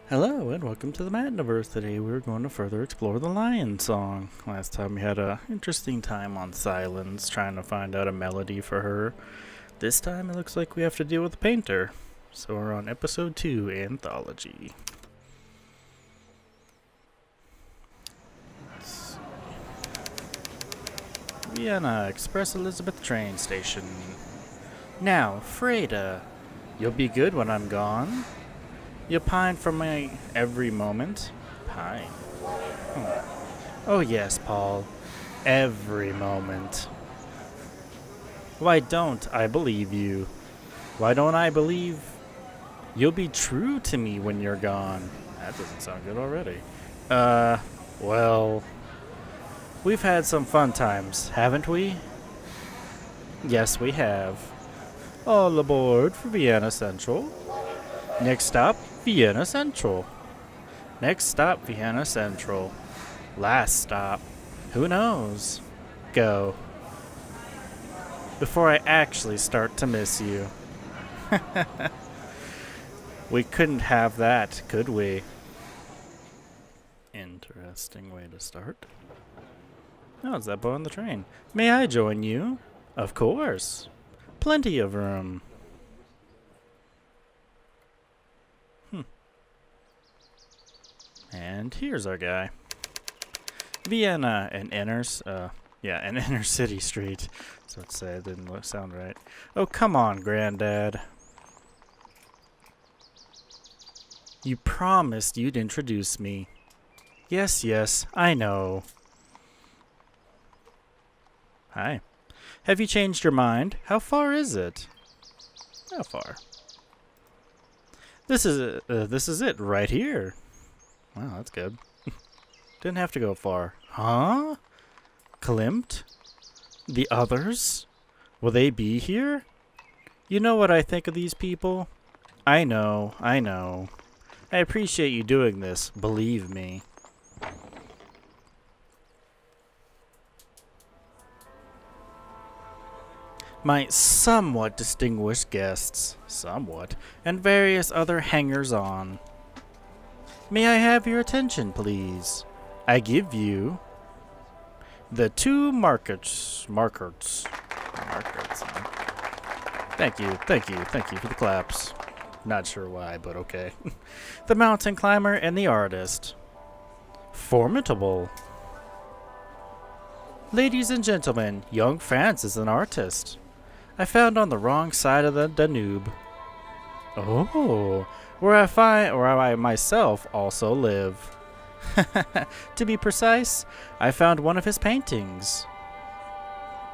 Hello and welcome to the Mattniverse. Today we're going to further explore the Lion song. Last time we had a interesting time on Silence trying to find out a melody for her. This time it looks like we have to deal with the painter. So we're on episode 2, Anthology. Let's see. Vienna Express Elizabeth train station. Now, Freda, you'll be good when I'm gone. You pine for my every moment. Pine. Oh yes, Paul. Every moment. Why don't I believe you? Why don't I believe you'll be true to me when you're gone? That doesn't sound good already. Well, we've had some fun times, haven't we? Yes, we have. All aboard for Vienna Central. Next stop, Vienna Central. Next stop, Vienna Central. Last stop, who knows? Go. Before I actually start to miss you. We couldn't have that, could we? Interesting way to start. Oh, it's that boy on the train. May I join you? Of course. Plenty of room. And here's our guy. Vienna, an inner city street. So let's say it didn't sound right. Oh, come on, Granddad. You promised you'd introduce me. Yes, yes, I know. Hi. Have you changed your mind? How far is it? How far? This is it, right here. Wow, that's good. Didn't have to go far. Huh? Klimt? The others? Will they be here? You know what I think of these people? I know, I know. I appreciate you doing this, believe me. My somewhat distinguished guests, and various other hangers-on. May I have your attention, please? I give you the two markers. Thank you for the claps. Not sure why, but okay. The mountain climber and the artist. Formidable. Ladies and gentlemen, young France is an artist. I found on the wrong side of the Danube. Oh. Where I myself also live. To be precise, I found one of his paintings.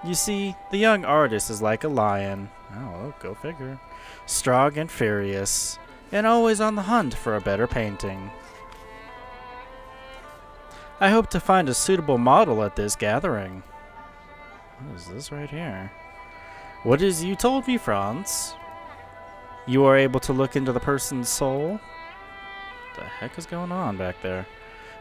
You see, the young artist is like a lion. Oh, go figure. Strong and furious, and always on the hunt for a better painting. I hope to find a suitable model at this gathering. What is this right here? What is you told me, Franz? You are able to look into the person's soul? What the heck is going on back there?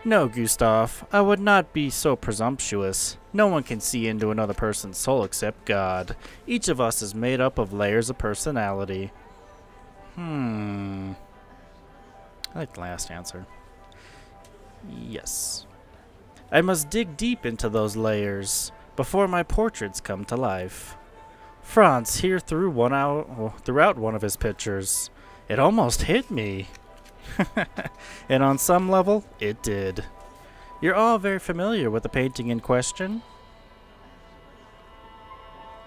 No, Gustav, I would not be so presumptuous. No one can see into another person's soul except God. Each of us is made up of layers of personality. I like the last answer. Yes. I must dig deep into those layers before my portraits come to life. Franz here throughout one of his pictures. It almost hit me. And on some level, it did. You're all very familiar with the painting in question.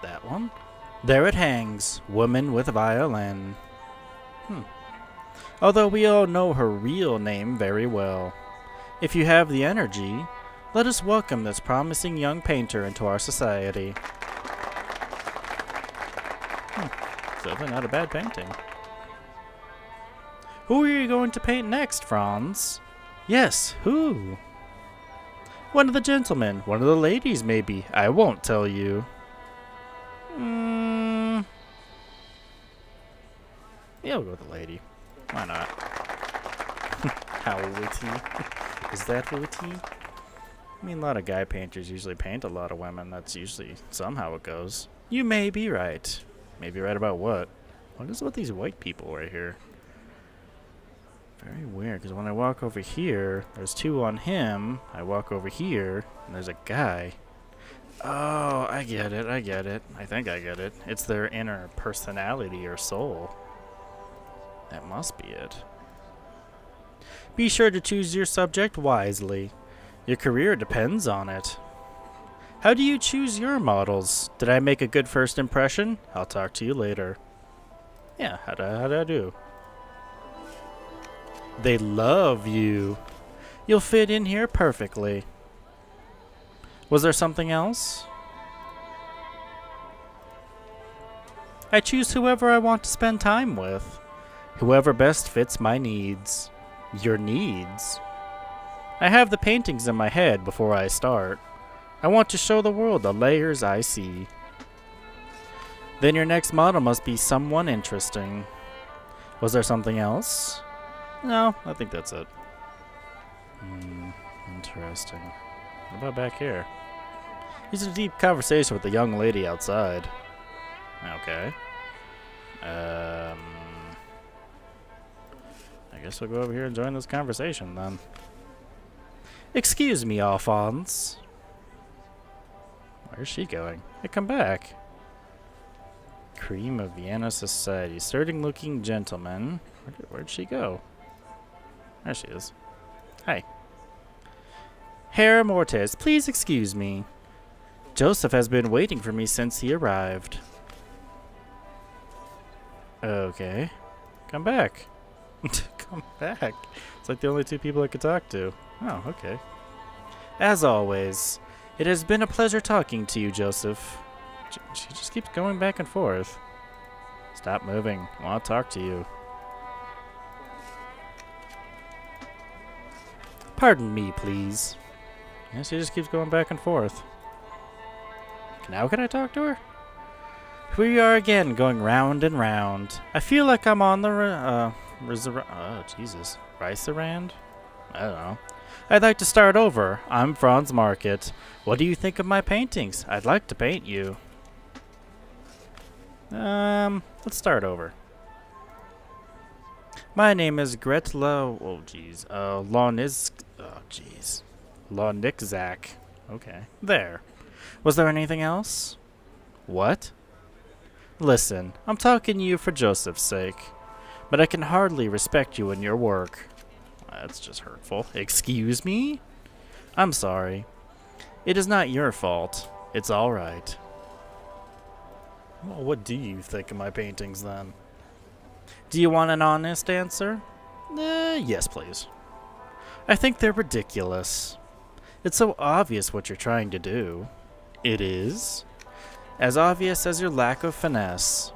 That one? There it hangs, Woman with Violin. Although we all know her real name very well. If you have the energy, let us welcome this promising young painter into our society. Definitely not a bad painting. Who are you going to paint next, Franz? Yes, who? One of the gentlemen, one of the ladies, maybe. I won't tell you. Yeah, we'll go with the lady. Why not? How witty. Is that witty? I mean, a lot of guy painters usually paint a lot of women. That's usually somehow it goes. You may be right. Maybe right about what? What is with these white people right here? Very weird, because when I walk over here, there's two on him. I walk over here, and there's a guy. Oh, I get it, I get it. I think I get it. It's their inner personality or soul. That must be it. Be sure to choose your subject wisely. Your career depends on it. How do you choose your models? Did I make a good first impression? I'll talk to you later. Yeah, how'd I do? They love you. You'll fit in here perfectly. Was there something else? I choose whoever I want to spend time with. Whoever best fits my needs. Your needs? I have the paintings in my head before I start. I want to show the world the layers I see. Then your next model must be someone interesting. Was there something else? No, I think that's it. Interesting. What about back here? He's in a deep conversation with the young lady outside. Okay. I guess we'll go over here and join this conversation then. Excuse me, Alphonse. Where's she going? Hey, come back. Cream of Vienna Society. Certain looking gentleman. Where'd she go? There she is. Hi. Herr Mortes, please excuse me. Joseph has been waiting for me since he arrived. Okay. Come back. Come back. It's like the only two people I could talk to. Oh, okay. As always, it has been a pleasure talking to you, Joseph. She just keeps going back and forth. Stop moving. I want to talk to you. Pardon me, please. Yeah, she just keeps going back and forth. Now can I talk to her? Here we are again, going round and round. I feel like I'm on the Ricerand? I don't know. I'd like to start over. I'm Franz Market. What do you think of my paintings? I'd like to paint you. Let's start over. My name is Gretla. Oh, jeez. Lonixzak. Okay. There. Was there anything else? What? Listen, I'm talking to you for Joseph's sake, but I can hardly respect you in your work. That's just hurtful. Excuse me? I'm sorry. It is not your fault. It's all right. Well, what do you think of my paintings, then? Do you want an honest answer? Yes, please. I think they're ridiculous. It's so obvious what you're trying to do. It is? As obvious as your lack of finesse.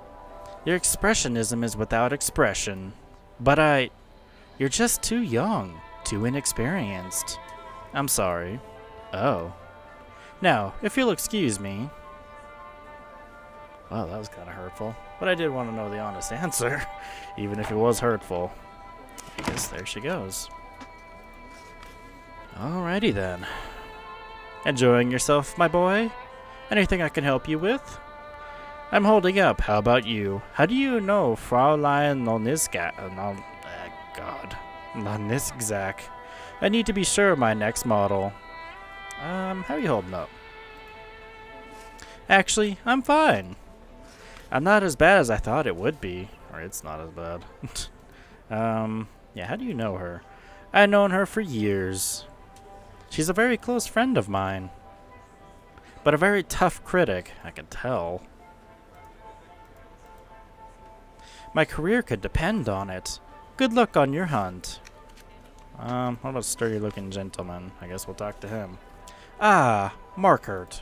Your expressionism is without expression. But you're just too young, too inexperienced. I'm sorry. Oh. Now, if you'll excuse me. Well, that was kind of hurtful. But I did want to know the honest answer, even if it was hurtful. I guess there she goes. Alrighty then. Enjoying yourself, my boy? Anything I can help you with? I'm holding up. How about you? How do you know Fraulein Lonixzak? I need to be sure of my next model. How are you holding up? Actually, I'm fine. I'm not as bad as I thought it would be. Or it's not as bad. Yeah, how do you know her? I've known her for years. She's a very close friend of mine. But a very tough critic, I can tell. My career could depend on it. Good luck on your hunt. What about sturdy-looking gentleman? I guess we'll talk to him. Ah, Markert.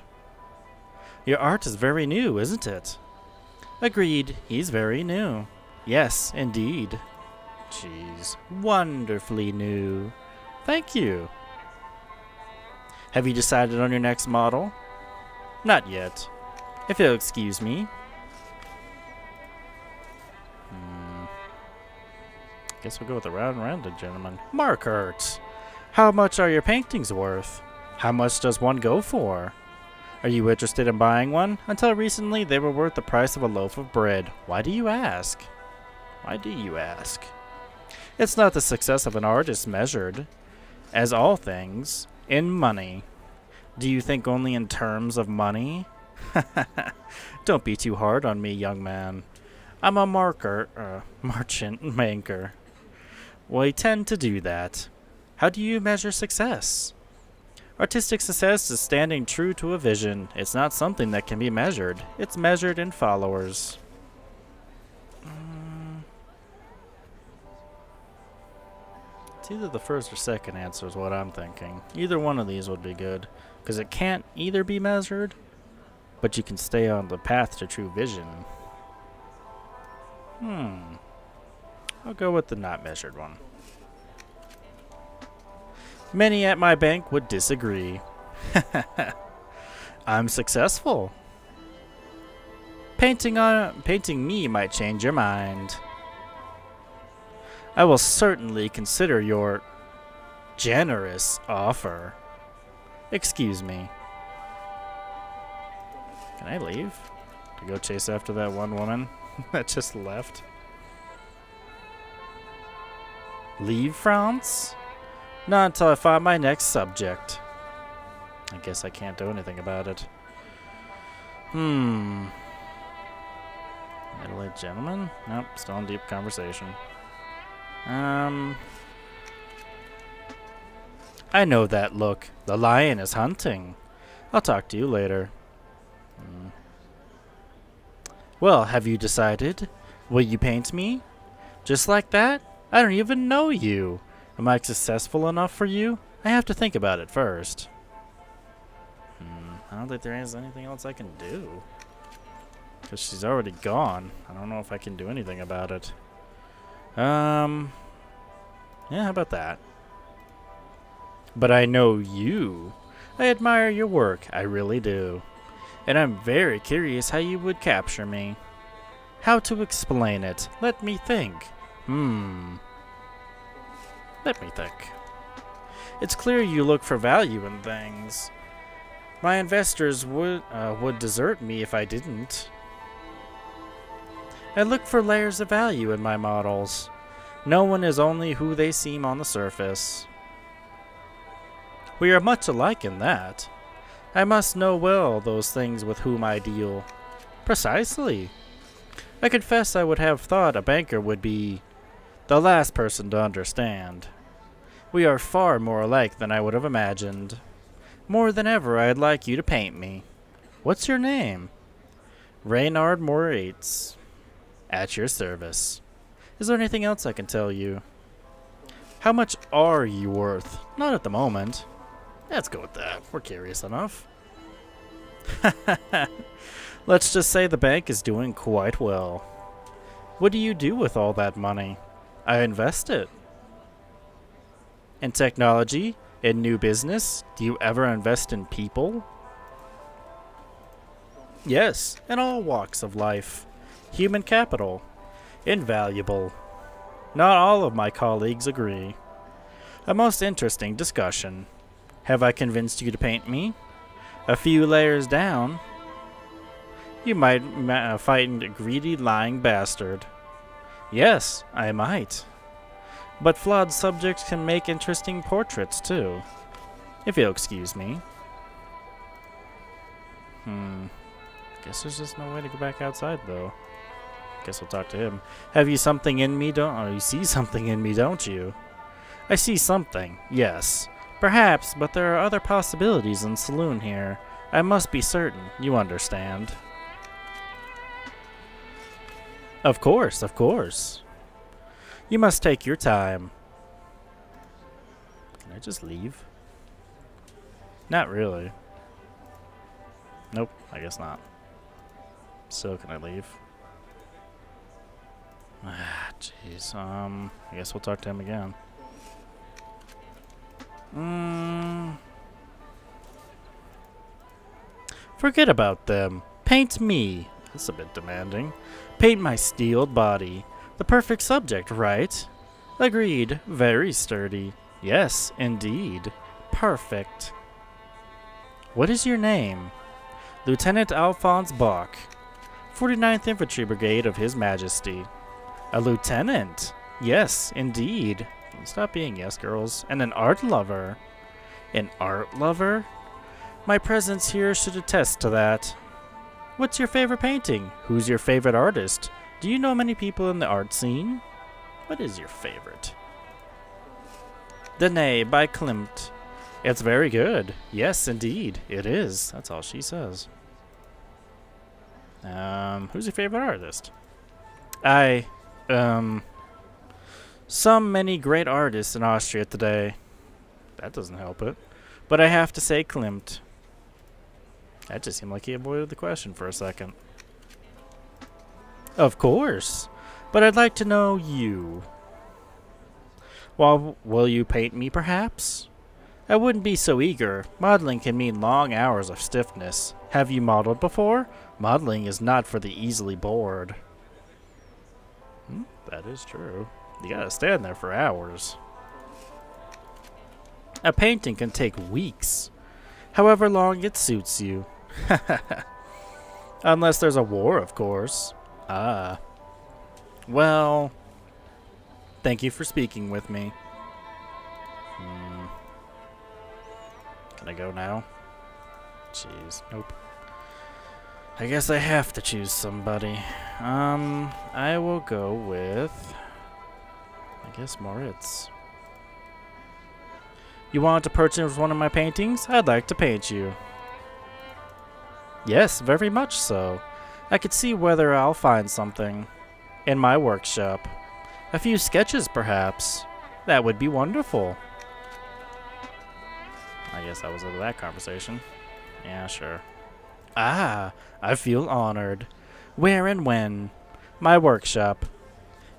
Your art is very new, isn't it? Agreed, he's very new. Yes, indeed. Jeez, wonderfully new. Thank you. Have you decided on your next model? Not yet. If you'll excuse me. Guess we'll go with the round-rounded gentleman. Markert, how much are your paintings worth? How much does one go for? Are you interested in buying one? Until recently, they were worth the price of a loaf of bread. Why do you ask? Why do you ask? It's not the success of an artist measured, as all things, in money. Do you think only in terms of money? Don't be too hard on me, young man. I'm a merchant banker. We tend to do that. How do you measure success? Artistic success is standing true to a vision. It's not something that can be measured. It's measured in followers. It's either the first or second answer is what I'm thinking. Either one of these would be good. Because it can't either be measured, but you can stay on the path to true vision. I'll go with the not measured one. Many at my bank would disagree. I'm successful. Painting me might change your mind. I will certainly consider your generous offer. Excuse me. Can I leave? To go chase after that one woman that just left? Leave France? Not until I find my next subject. I guess I can't do anything about it. Middle-aged gentleman? Nope, still in deep conversation. I know that look. The lion is hunting. I'll talk to you later. Well, have you decided? Will you paint me? Just like that? I don't even know you. Am I successful enough for you? I have to think about it first. I don't think there is anything else I can do. Because she's already gone. I don't know if I can do anything about it. Yeah, how about that? But I know you. I admire your work, I really do. And I'm very curious how you would capture me. How to explain it? Let me think. Let me think. It's clear you look for value in things. My investors would desert me if I didn't. I look for layers of value in my models. No one is only who they seem on the surface. We are much alike in that. I must know well those things with whom I deal. Precisely. I confess I would have thought a banker would be the last person to understand. We are far more alike than I would have imagined. More than ever, I'd like you to paint me. What's your name? Reynard Moritz. At your service. Is there anything else I can tell you? How much are you worth? Not at the moment. Let's go with that. We're curious enough. Let's just say the bank is doing quite well. What do you do with all that money? I invest it. In technology? In new business? Do you ever invest in people? Yes, in all walks of life. Human capital. Invaluable. Not all of my colleagues agree. A most interesting discussion. Have I convinced you to paint me? A few layers down, you might find a greedy, lying bastard. Yes, I might. But flawed subjects can make interesting portraits, too. If you'll excuse me. Guess there's just no way to go back outside, though. Guess we'll talk to him. Have you something in me, you see something in me, don't you? I see something, yes. Perhaps, but there are other possibilities in the saloon here. I must be certain, you understand. Of course, of course. You must take your time. Can I just leave? Not really. Nope, I guess not. So can I leave? Ah, jeez. I guess we'll talk to him again. Forget about them. Paint me. That's a bit demanding. Paint my steeled body. The perfect subject, right? Agreed. Very sturdy. Yes, indeed. Perfect. What is your name? Lieutenant Alphonse Bach, 49th Infantry Brigade of His Majesty. A lieutenant? Yes, indeed. Stop being yes, girls. And an art lover. An art lover? My presence here should attest to that. What's your favorite painting? Who's your favorite artist? Do you know many people in the art scene? What is your favorite? Danae by Klimt. It's very good. Yes, indeed. It is. That's all she says. Who's your favorite artist? Many great artists in Austria today. That doesn't help it. But I have to say Klimt. That just seemed like he avoided the question for a second. Of course. But I'd like to know you. Well, will you paint me, perhaps? I wouldn't be so eager. Modeling can mean long hours of stiffness. Have you modeled before? Modeling is not for the easily bored. That is true. You gotta stand there for hours. A painting can take weeks. However long it suits you. Unless there's a war, of course. Ah. Well, thank you for speaking with me. Can I go now? Jeez, nope. I guess I have to choose somebody. I will go with, I guess, Moritz. You want to purchase one of my paintings? I'd like to paint you. Yes, very much so. I could see whether I'll find something in my workshop. A few sketches, perhaps. That would be wonderful. I guess that was it of that conversation. Yeah, sure. Ah, I feel honored. Where and when? My workshop.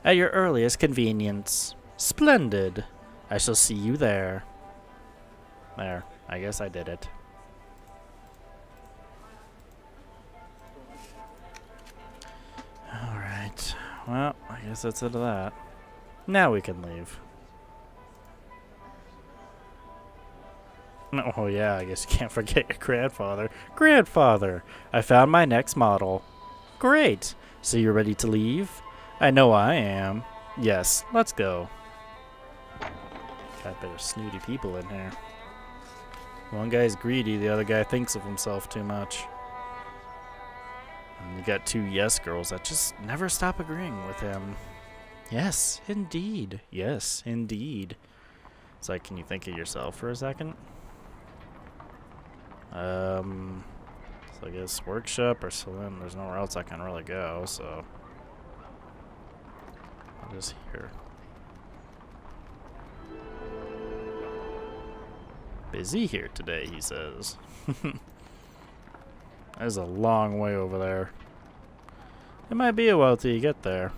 At your earliest convenience. Splendid. I shall see you there. There. I guess I did it. Alright. Well, I guess that's it of that. Now we can leave. Oh yeah, I guess you can't forget your grandfather. Grandfather! I found my next model. Great! So you're ready to leave? I know I am. Yes, let's go. Got a bit of snooty people in here. One guy's greedy, the other guy thinks of himself too much. And you got two yes girls that just never stop agreeing with him. Yes, indeed. Yes, indeed. It's like, can you think of yourself for a second? So I guess workshop or saloon. There's nowhere else I can really go, so I'll just here. Busy here today, he says. There's a long way over there. It might be a while till you get there.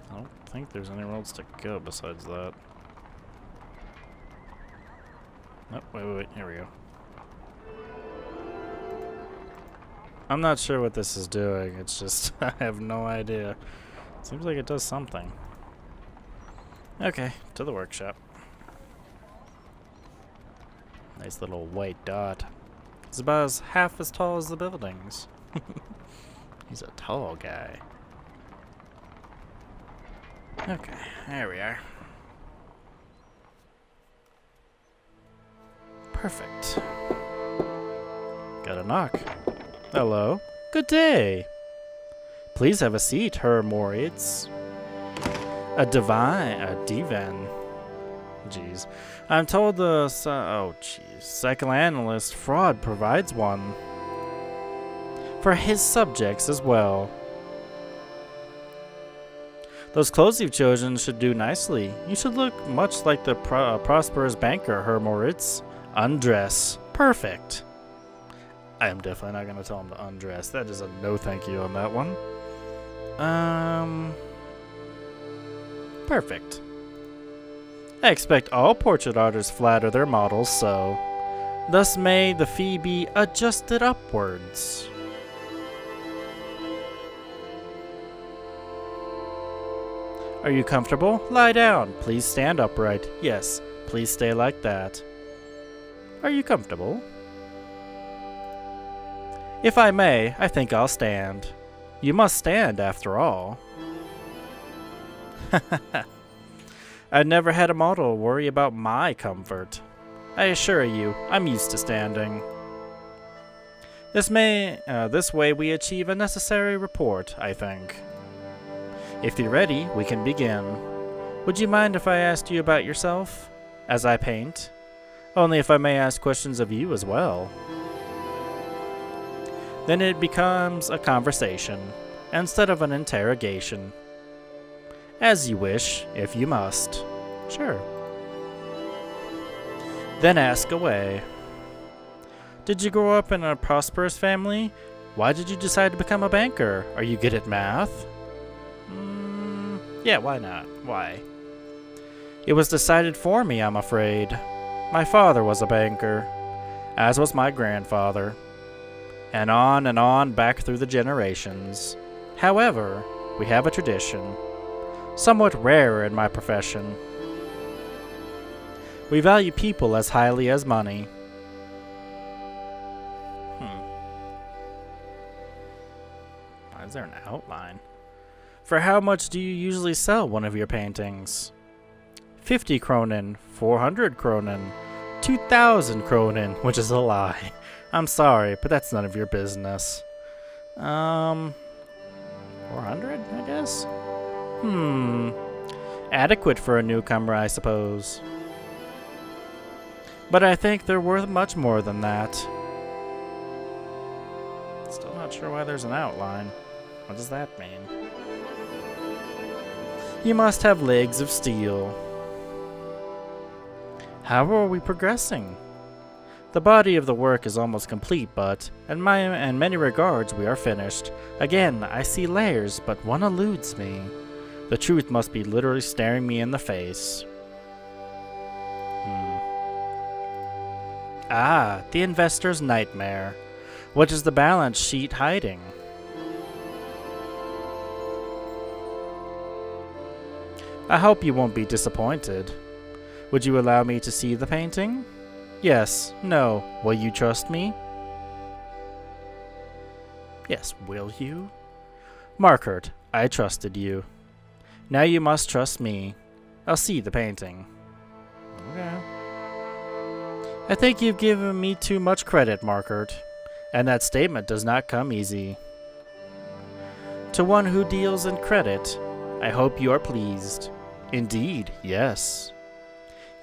I don't think there's anywhere else to go besides that. Oh, wait, here we go. I'm not sure what this is doing, it's just, I have no idea. Seems like it does something. Okay, to the workshop. Nice little white dot. It's about half as tall as the buildings. He's a tall guy. Okay, there we are. Perfect. Got a knock. Hello. Good day. Please have a seat, Herr Moritz. A divan. Jeez. I'm told the psychoanalyst Fraud provides one. For his subjects as well. Those clothes you've chosen should do nicely. You should look much like the prosperous banker, Herr Moritz. Undress. Perfect. I am definitely not going to tell him to undress. That is a no thank you on that one. Perfect. I expect all portrait artists flatter their models, so thus may the fee be adjusted upwards. Are you comfortable? Lie down. Please stand upright. Yes, please stay like that. Are you comfortable? If I may, I think I'll stand. You must stand, after all. I never had a model worry about my comfort. I assure you, I'm used to standing. This way we achieve a necessary report, I think. If you're ready, we can begin. Would you mind if I asked you about yourself, as I paint? Only if I may ask questions of you as well. Then it becomes a conversation, instead of an interrogation. As you wish, if you must. Sure. Then ask away. Did you grow up in a prosperous family? Why did you decide to become a banker? Are you good at math? Yeah, why not? Why? It was decided for me, I'm afraid. My father was a banker, as was my grandfather, and on back through the generations. However, we have a tradition, somewhat rare in my profession. We value people as highly as money. Why is there an outline? For how much do you usually sell one of your paintings? 50 kronen, 400 kronen, 2,000 kronen, which is a lie. I'm sorry, but that's none of your business. 400, I guess? Adequate for a newcomer, I suppose. But I think they're worth much more than that. Still not sure why there's an outline. What does that mean? You must have legs of steel. How are we progressing? The body of the work is almost complete, but in many regards we are finished. Again, I see layers, but one eludes me. The truth must be literally staring me in the face. Ah, the investor's nightmare. What is the balance sheet hiding? I hope you won't be disappointed. Would you allow me to see the painting? Yes, no. Will you trust me? Yes, will you? Markert, I trusted you. Now you must trust me. I'll see the painting. Okay. I think you've given me too much credit, Markert, and that statement does not come easy. To one who deals in credit, I hope you are pleased. Indeed, yes.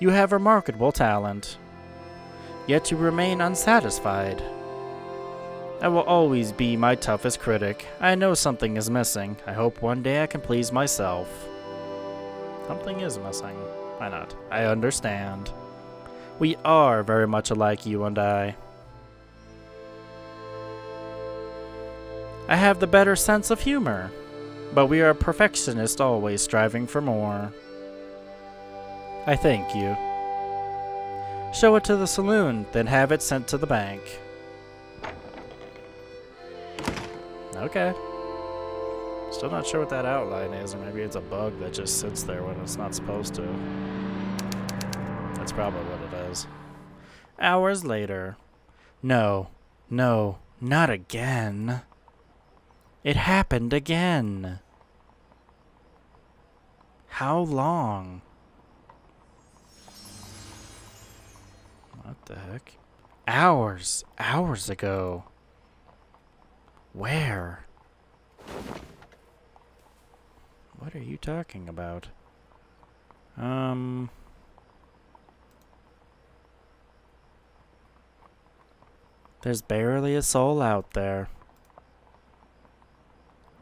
You have remarkable talent, yet you remain unsatisfied. I will always be my toughest critic. I know something is missing. I hope one day I can please myself. Something is missing. Why not? I understand. We are very much alike, you and I. I have the better sense of humor, but we are perfectionists, always striving for more. I thank you. Show it to the saloon, then have it sent to the bank. Okay. Still not sure what that outline is, or maybe it's a bug that just sits there when it's not supposed to. That's probably what it is. Hours later. No, no, not again. It happened again. How long? What the heck? Hours ago. Where? What are you talking about? There's barely a soul out there.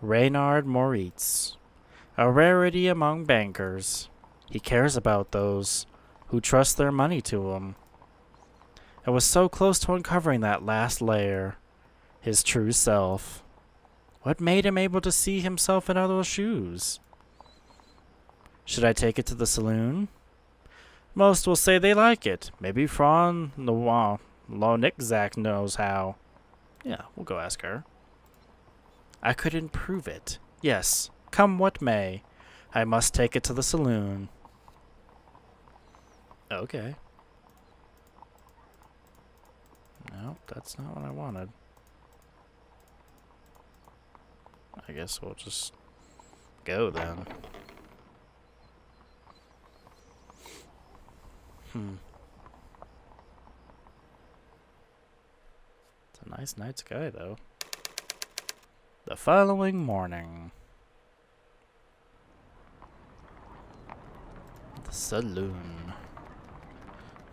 Reynard Moritz. A rarity among bankers. He cares about those who trust their money to him. I was so close to uncovering that last layer. His true self. What made him able to see himself in other shoes? Should I take it to the saloon? Most will say they like it. Maybe Fran Lonigzak knows how. Yeah, we'll go ask her. I could improve it. Yes, come what may. I must take it to the saloon. Okay. No, that's not what I wanted. I guess we'll just go then. It's a nice night sky, though. The following morning. The saloon.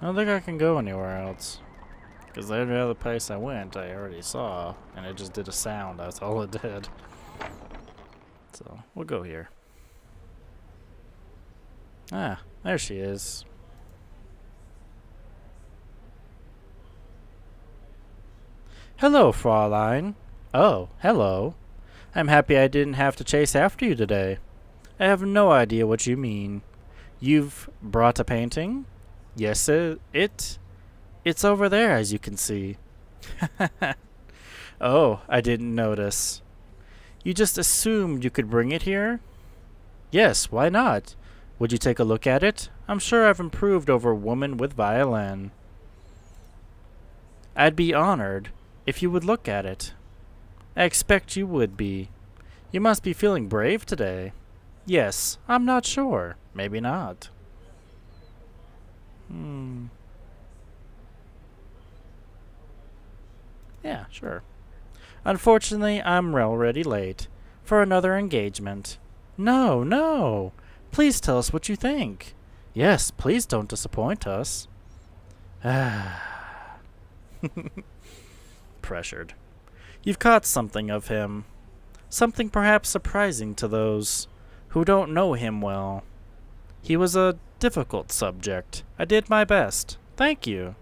I don't think I can go anywhere else. Because every other place I went, I already saw. And it just did a sound. That's all it did. So, we'll go here. Ah, there she is. Hello, Fraulein. Oh, hello. I'm happy I didn't have to chase after you today. I have no idea what you mean. You've brought a painting? Yes, it's over there, as you can see. Oh, I didn't notice. You just assumed you could bring it here? Yes, why not? Would you take a look at it? I'm sure I've improved over Woman with Violin. I'd be honored if you would look at it. I expect you would be. You must be feeling brave today. Yes, I'm not sure. Maybe not. Yeah, sure. Unfortunately, I'm already late for another engagement. No, no. Please tell us what you think. Yes, please don't disappoint us. Pressured. You've caught something of him. Something perhaps surprising to those who don't know him well. He was a difficult subject. I did my best. Thank you.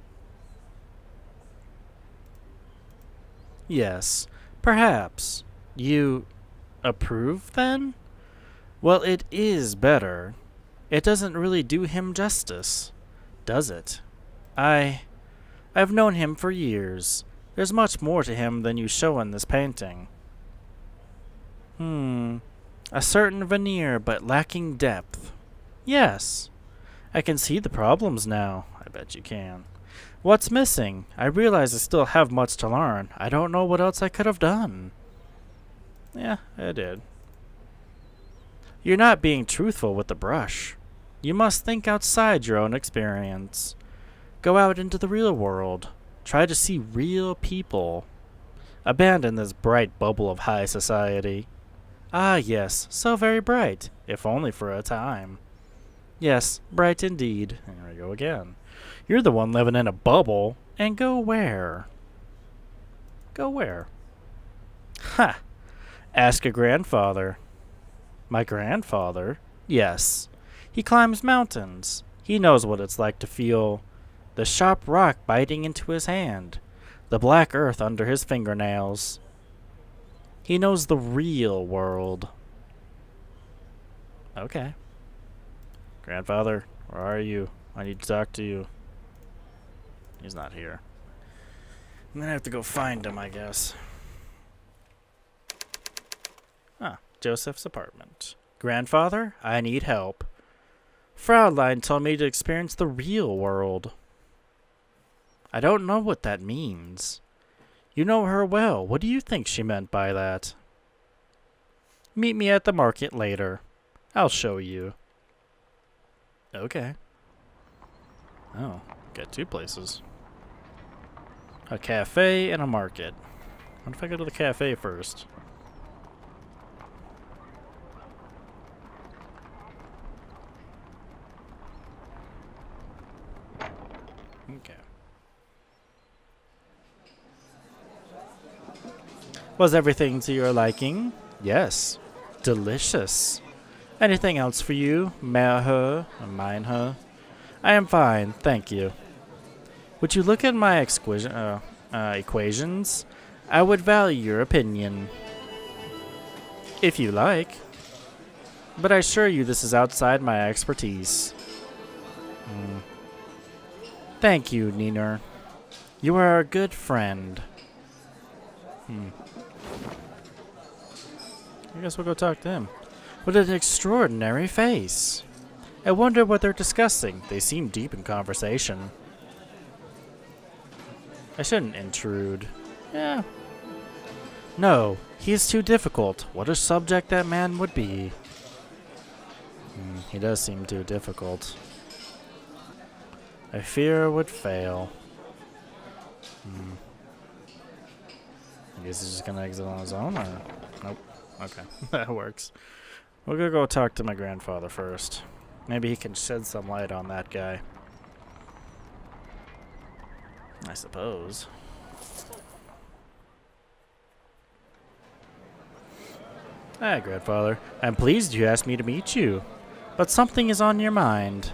Yes, perhaps. You approve, then? Well, it is better. It doesn't really do him justice, does it? I've known him for years. There's much more to him than you show in this painting. A certain veneer, but lacking depth. Yes. I can see the problems now. I bet you can. What's missing? I realize I still have much to learn. I don't know what else I could have done. Yeah, I did. You're not being truthful with the brush. You must think outside your own experience. Go out into the real world. Try to see real people. Abandon this bright bubble of high society. Ah, yes, so very bright, if only for a time. Yes, bright indeed. There we go again. You're the one living in a bubble. And go where? Go where? Ha! Ask a grandfather. My grandfather? Yes. He climbs mountains. He knows what it's like to feel the sharp rock biting into his hand, the black earth under his fingernails. He knows the real world. Okay. Grandfather, where are you? I need to talk to you. He's not here. I'm gonna have to go find him, I guess. Ah, Joseph's apartment. Grandfather, I need help. Fraulein told me to experience the real world. I don't know what that means. You know her well. What do you think she meant by that? Meet me at the market later. I'll show you. Okay. Oh, got two places. A cafe and a market. What if I go to the cafe first? Okay. Was everything to your liking? Yes. Delicious. Anything else for you, Mère Mine? I am fine, thank you. Would you look at my equations? I would value your opinion. If you like. But I assure you this is outside my expertise. Thank you, Niner. You are a good friend. I guess we'll go talk to him. What an extraordinary face. I wonder what they're discussing. They seem deep in conversation. I shouldn't intrude. Yeah. No, he is too difficult. What a subject that man would be. He does seem too difficult. I fear would fail. I guess he's just gonna exit on his own, or? Nope. Okay, that works. We're gonna go talk to my grandfather first. Maybe he can shed some light on that guy. I suppose. Hi, grandfather. I'm pleased you asked me to meet you. But something is on your mind.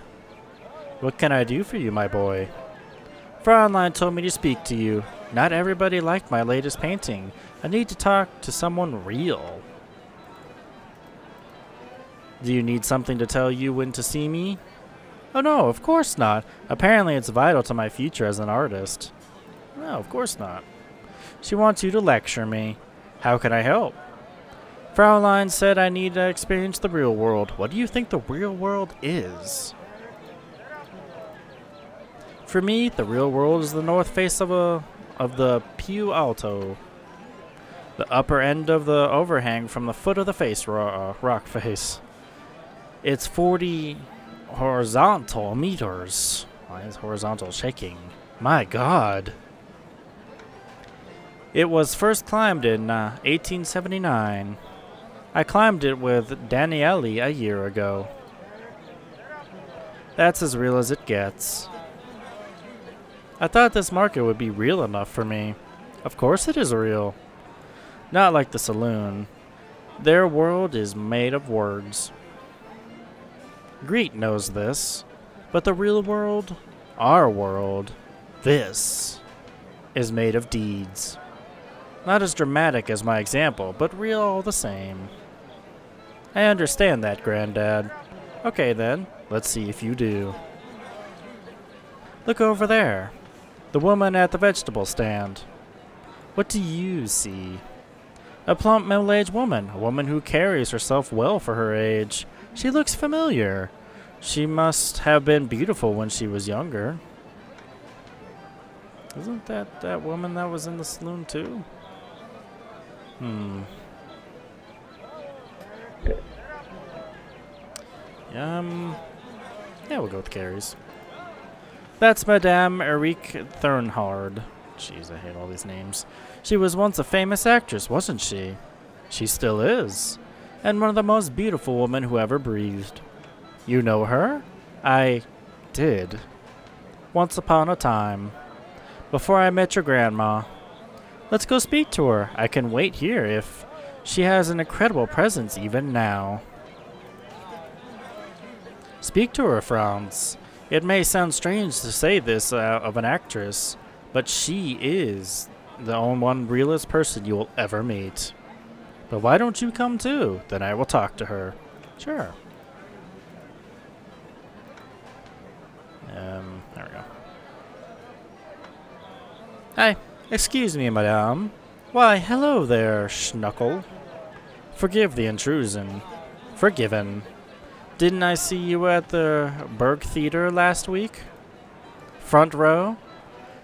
What can I do for you, my boy? Fraulein told me to speak to you. Not everybody liked my latest painting. I need to talk to someone real. Do you need something to tell you when to see me? Oh no, of course not. Apparently it's vital to my future as an artist. No, of course not. She wants you to lecture me. How can I help? Fraulein said I need to experience the real world. What do you think the real world is? For me, the real world is the north face of the Piu Alto. The upper end of the overhang from the foot of the face rock face. It's 40 horizontal meters. Why is horizontal shaking? My God. It was first climbed in 1879. I climbed it with Daniele a year ago. That's as real as it gets. I thought this market would be real enough for me. Of course it is real. Not like the saloon. Their world is made of words. Greet knows this. But the real world, our world, this, is made of deeds. Not as dramatic as my example, but real all the same. I understand that, Granddad. Okay then, let's see if you do. Look over there. The woman at the vegetable stand. What do you see? A plump middle-aged woman. A woman who carries herself well for her age. She looks familiar. She must have been beautiful when she was younger. Isn't that woman that was in the saloon too? Yeah, we'll go with Carrie's. That's Madame Erique Thernhard. Jeez, I hate all these names. She was once a famous actress, wasn't she? She still is. And one of the most beautiful women who ever breathed. You know her? I did. Once upon a time. Before I met your grandma. Let's go speak to her. I can wait here if she has an incredible presence even now. Speak to her, Franz. It may sound strange to say this of an actress, but she is the only one realest person you will ever meet. But why don't you come too? Then I will talk to her. Sure. There we go. Hi. Excuse me, madame. Why, hello there, Schnuckle. Forgive the intrusion. Forgiven. Didn't I see you at the Berg Theater last week? Front row?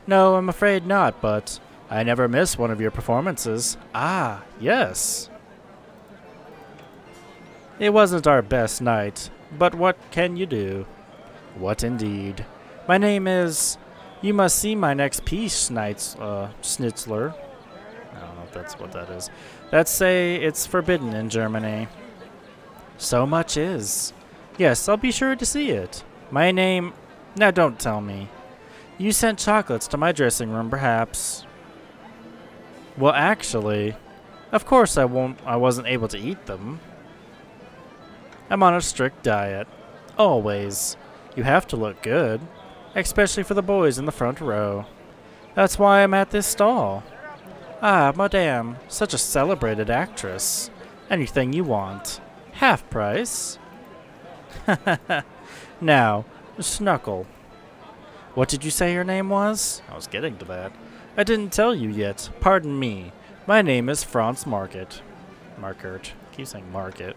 No, I'm afraid not, but I never miss one of your performances. Ah, yes. It wasn't our best night, but what can you do? What indeed. My name is... You must see my next piece, Schnitzler. I don't know if that's what that is. Let's say it's forbidden in Germany. So much is. Yes, I'll be sure to see it. My name... Now don't tell me. You sent chocolates to my dressing room, perhaps. Well, actually, of course I wasn't able to eat them. I'm on a strict diet. Always. You have to look good. Especially for the boys in the front row. That's why I'm at this stall. Ah, madame, such a celebrated actress. Anything you want. Half price. Now, Snuckle. What did you say your name was? I was getting to that. I didn't tell you yet. Pardon me. My name is Franz Market. Markert. Keep saying Market.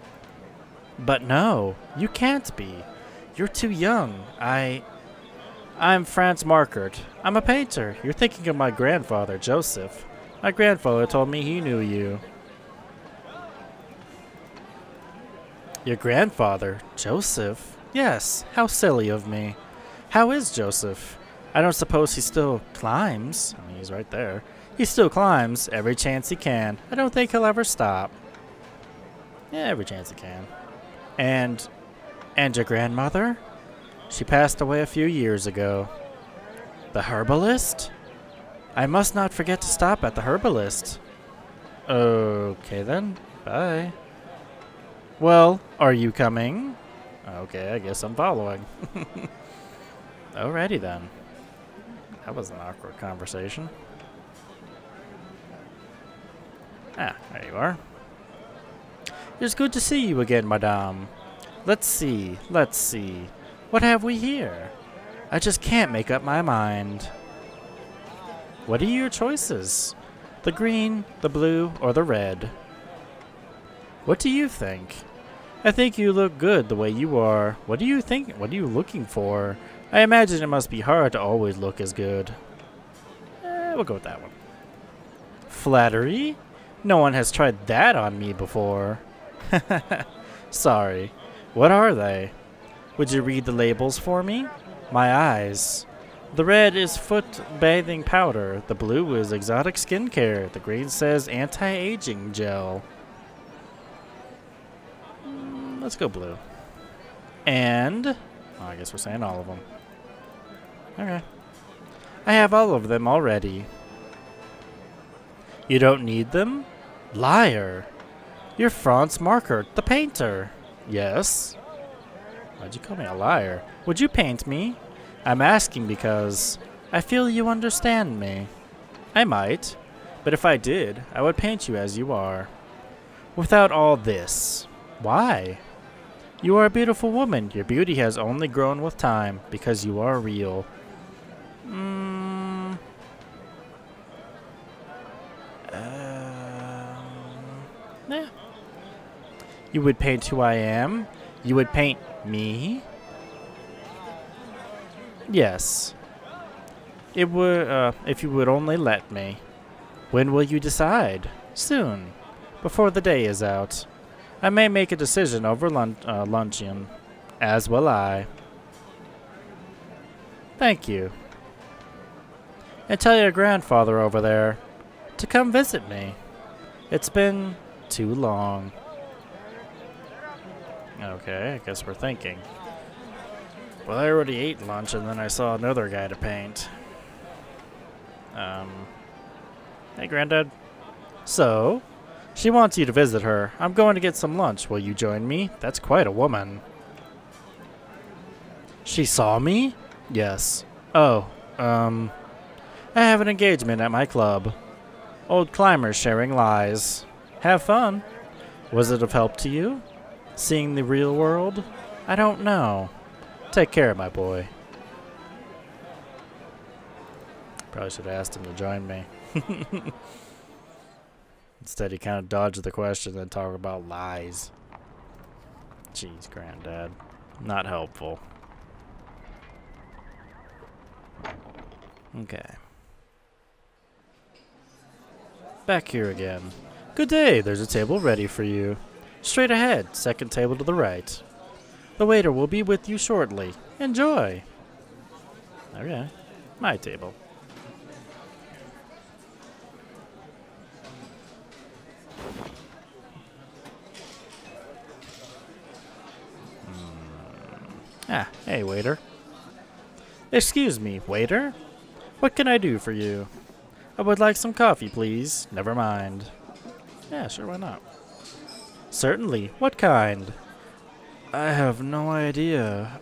But no, you can't be. You're too young. I'm Franz Markert. I'm a painter. You're thinking of my grandfather, Joseph. My grandfather told me he knew you. Your grandfather, Joseph? Yes, how silly of me. How is Joseph? I don't suppose he still climbs. I mean, he's right there. He still climbs every chance he can. I don't think he'll ever stop. Yeah, every chance he can. And your grandmother? She passed away a few years ago. The herbalist? I must not forget to stop at the herbalist. Okay then. Bye. Well, are you coming? Okay, I guess I'm following. Alrighty then. That was an awkward conversation. Ah, there you are. It's good to see you again, madame. Let's see. What have we here? I just can't make up my mind. What are your choices? The green, the blue, or the red? What do you think? I think you look good the way you are. What do you think? What are you looking for? I imagine it must be hard to always look as good. We'll go with that one. Flattery? No one has tried that on me before. Sorry. What are they? Would you read the labels for me? My eyes. The red is foot bathing powder. The blue is exotic skincare. The green says anti-aging gel. Let's go blue. And I guess we're saying all of them. Okay. I have all of them already. You don't need them? Liar. You're Franz Markert, the painter. Yes. Why'd you call me a liar? Would you paint me? I'm asking because I feel you understand me. I might, but if I did, I would paint you as you are. Without all this. Why? You are a beautiful woman. Your beauty has only grown with time because you are real. Yeah. You would paint who I am? You would paint me? Yes. It would, if you would only let me. When will you decide? Soon. Before the day is out. I may make a decision over luncheon. As will I. Thank you. And tell your grandfather over there to come visit me. It's been too long. Okay, I guess we're thinking. Well, I already ate lunch and then I saw another guy to paint. Hey, Granddad. So, she wants you to visit her. I'm going to get some lunch. Will you join me? That's quite a woman. She saw me? Yes. Oh, I have an engagement at my club. Old climbers sharing lies. Have fun. Was it of help to you? Seeing the real world? I don't know. Take care, my boy. Probably should have asked him to join me. Instead, he kind of dodged the question and talked about lies. Jeez, Granddad. Not helpful. Okay. Back here again. Good day, there's a table ready for you. Straight ahead, second table to the right. The waiter will be with you shortly. Enjoy. Okay, my table. Ah, hey, waiter. Excuse me, waiter? What can I do for you? I would like some coffee, please. Never mind. Yeah, sure, why not? Certainly. What kind? I have no idea.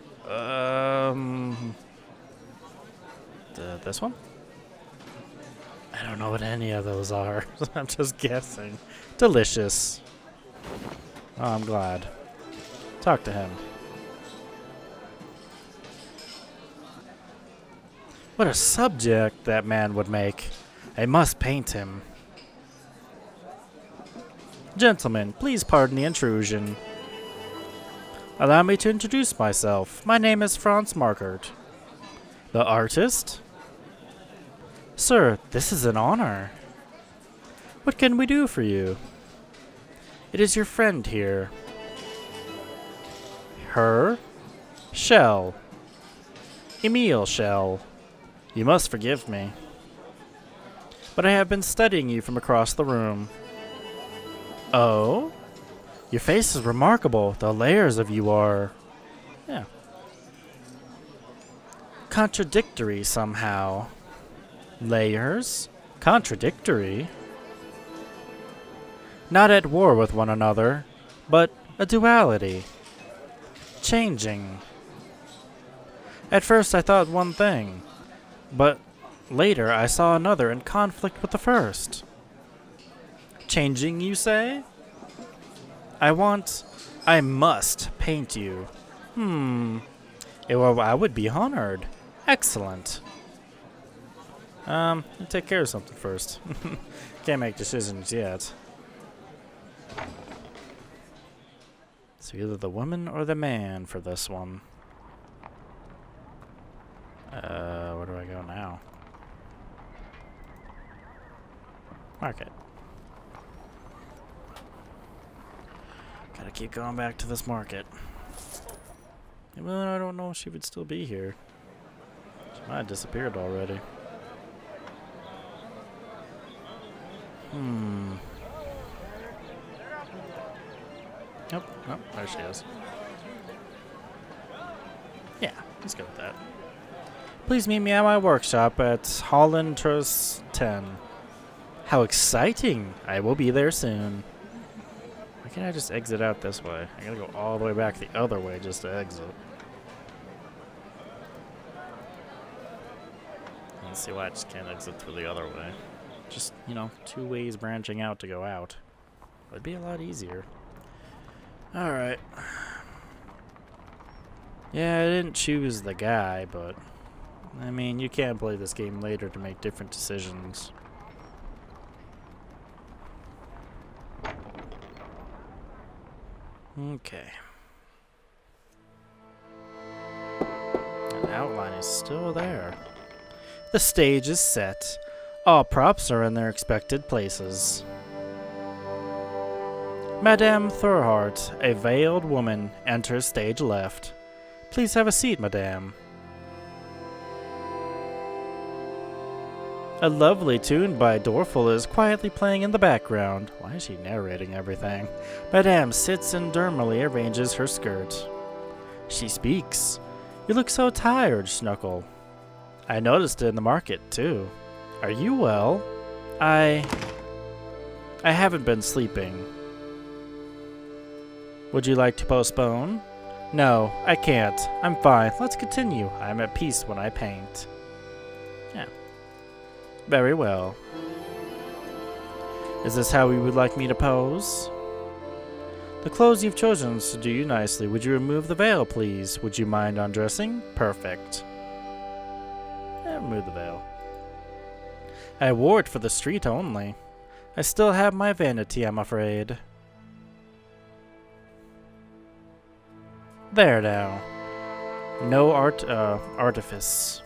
This one? I don't know what any of those are. I'm just guessing. Delicious. Oh, I'm glad. Talk to him. What a subject that man would make. I must paint him. Gentlemen, please pardon the intrusion. Allow me to introduce myself. My name is Franz Markert. The artist? Sir, this is an honor. What can we do for you? It is your friend here. Her? Shell. Emile Shell, you must forgive me, but I have been studying you from across the room. Oh? Your face is remarkable. The layers of you are... yeah. Contradictory somehow. Layers? Contradictory? Not at war with one another, but a duality. Changing. At first I thought one thing, but later I saw another in conflict with the first. Changing, you say? I must paint you. Well, I would be honored. Excellent. I'll take care of something first. Can't make decisions yet. So either the woman or the man for this one. Where do I go now? Market. Gotta keep going back to this market. Well, I don't know if she would still be here. She might have disappeared already. Nope, there she is. Yeah, let's go with that. Please meet me at my workshop at Hollandtrust 10. How exciting! I will be there soon. Why can't I just exit out this way? I gotta go all the way back the other way just to exit. Let's see why I just can't exit through the other way. Just, you know, two ways branching out to go out. Would be a lot easier. Alright. Yeah, I didn't choose the guy, but... I mean, you can play this game later to make different decisions. Okay. The outline is still there. The stage is set. All props are in their expected places. Madame Thorhart, a veiled woman, enters stage left. Please have a seat, madame. A lovely tune by Dorfel is quietly playing in the background. Why is she narrating everything? Madame sits and dermally arranges her skirt. She speaks. You look so tired, Schnuckle. I noticed it in the market, too. Are you well? I haven't been sleeping. Would you like to postpone? No, I can't. I'm fine. Let's continue. I'm at peace when I paint. Yeah. Very well. Is this how you would like me to pose? The clothes you've chosen do you nicely. Would you remove the veil, please? Would you mind undressing? Perfect. Yeah, remove the veil. I wore it for the street only. I still have my vanity, I'm afraid. There now. No artifice.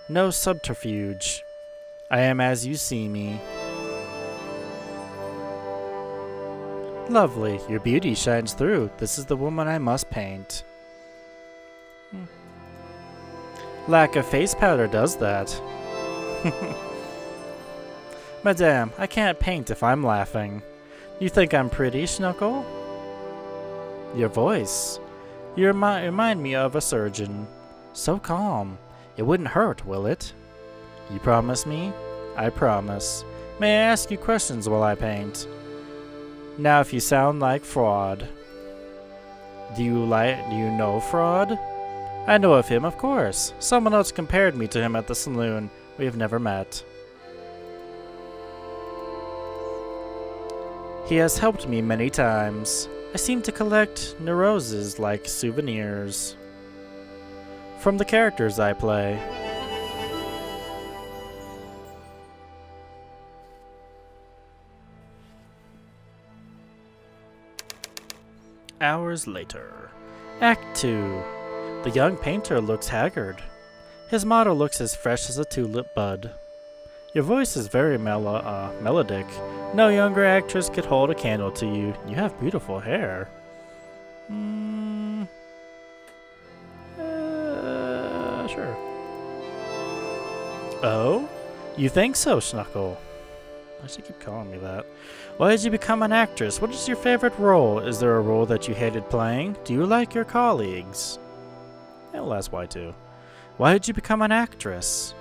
No subterfuge. I am as you see me. Lovely. Your beauty shines through. This is the woman I must paint. Lack of face powder does that. Madame, I can't paint if I'm laughing. You think I'm pretty, Schnuckle? Your voice. You remind me of a surgeon. So calm. It wouldn't hurt, will it? You promise me? I promise. May I ask you questions while I paint? Now if you sound like Fraud. Do you know Fraud? I know of him, of course. Someone else compared me to him at the saloon. We have never met. He has helped me many times. I seem to collect neuroses like souvenirs. From the characters I play. Hours later. Act 2. The young painter looks haggard. His model looks as fresh as a tulip bud. Your voice is very melodic. No younger actress could hold a candle to you. You have beautiful hair. Sure. Oh? You think so, Snuckle? Why should you keep calling me that? Why did you become an actress? What is your favorite role? Is there a role that you hated playing? Do you like your colleagues? I'll ask why too. Why did you become an actress?